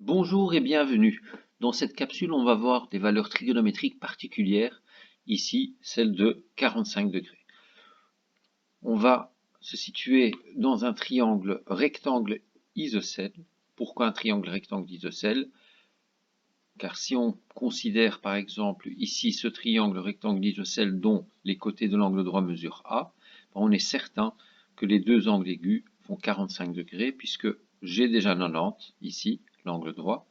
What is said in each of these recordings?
Bonjour et bienvenue. Dans cette capsule, on va voir des valeurs trigonométriques particulières, ici celle de 45 degrés. On va se situer dans un triangle rectangle isocèle. Pourquoi un triangle rectangle isocèle? Car si on considère par exemple ici ce triangle rectangle isocèle dont les côtés de l'angle droit mesurent A, on est certain que les deux angles aigus font 45 degrés puisque j'ai déjà 90 ici, l'angle droit.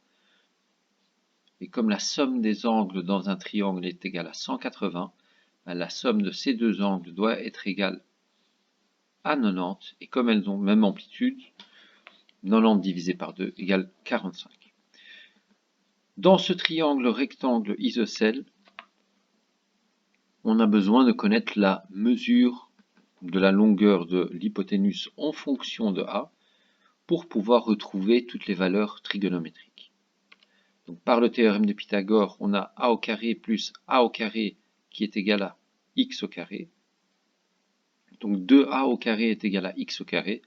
Et comme la somme des angles dans un triangle est égale à 180, la somme de ces deux angles doit être égale à 90. Et comme elles ont même amplitude, 90 divisé par 2 égale 45. Dans ce triangle rectangle isocèle, on a besoin de connaître la mesure de la longueur de l'hypoténuse en fonction de A pour pouvoir retrouver toutes les valeurs trigonométriques. Donc, par le théorème de Pythagore, on a a au carré plus a au carré qui est égal à x au carré. Donc 2a au carré est égal à x au carré.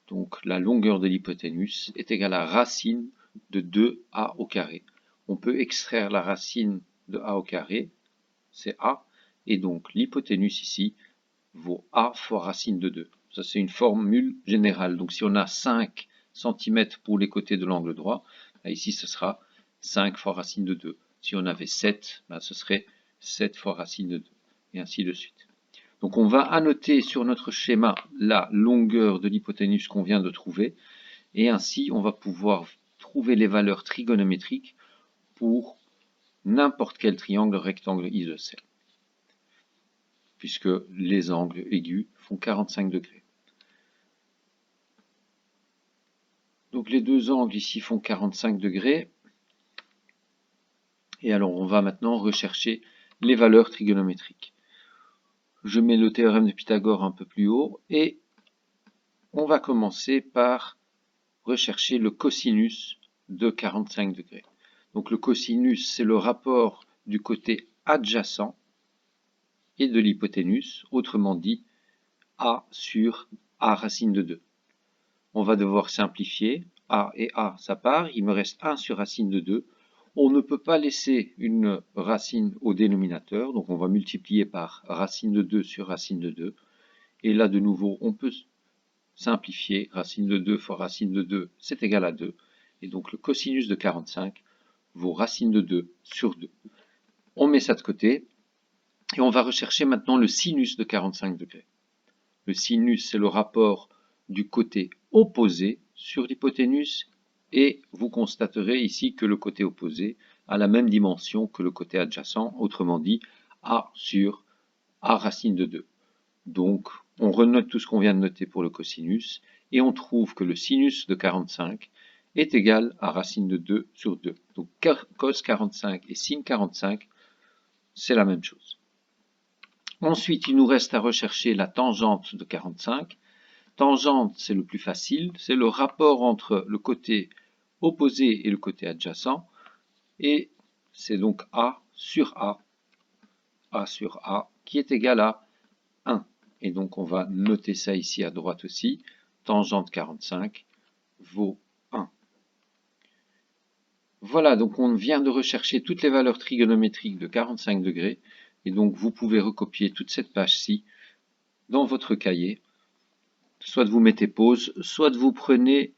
Donc la longueur de l'hypoténuse est égale à racine de 2a au carré. On peut extraire la racine de a au carré, c'est a, et donc l'hypoténuse ici vaut a fois racine de 2. Ça c'est une formule générale. Donc si on a 5 cm pour les côtés de l'angle droit, ici ce sera 5 fois racine de 2. Si on avait 7, ce serait 7 fois racine de 2, et ainsi de suite. Donc on va annoter sur notre schéma la longueur de l'hypoténuse qu'on vient de trouver, et ainsi on va pouvoir trouver les valeurs trigonométriques pour n'importe quel triangle rectangle isocèle, puisque les angles aigus font 45 degrés. Donc les deux angles ici font 45 degrés. Et alors on va maintenant rechercher les valeurs trigonométriques. Je mets le théorème de Pythagore un peu plus haut et on va commencer par rechercher le cosinus de 45 degrés. Donc le cosinus, c'est le rapport du côté adjacent et de l'hypoténuse, autrement dit a sur a racine de 2. On va devoir simplifier, a et a ça part, il me reste 1 sur racine de 2. On ne peut pas laisser une racine au dénominateur, donc on va multiplier par racine de 2 sur racine de 2. Et là de nouveau, on peut simplifier, racine de 2 fois racine de 2, c'est égal à 2. Et donc le cosinus de 45 vaut racine de 2 sur 2. On met ça de côté, et on va rechercher maintenant le sinus de 45 degrés. Le sinus, c'est le rapport du côté opposé sur l'hypoténuse, et vous constaterez ici que le côté opposé a la même dimension que le côté adjacent, autrement dit a sur a racine de 2. Donc on renote tout ce qu'on vient de noter pour le cosinus, et on trouve que le sinus de 45 est égal à racine de 2 sur 2. Donc cos 45 et sin 45, c'est la même chose. Ensuite, il nous reste à rechercher la tangente de 45. Tangente, c'est le plus facile, c'est le rapport entre le côté opposé et le côté adjacent, et c'est donc A sur A qui est égal à 1. Et donc on va noter ça ici à droite aussi, tangente 45 vaut 1. Voilà, donc on vient de rechercher toutes les valeurs trigonométriques de 45 degrés, et donc vous pouvez recopier toute cette page-ci dans votre cahier. Soit vous mettez pause, soit vous prenez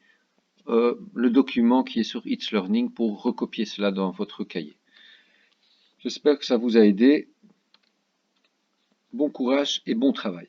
le document qui est sur It's Learning pour recopier cela dans votre cahier. J'espère que ça vous a aidé. Bon courage et bon travail.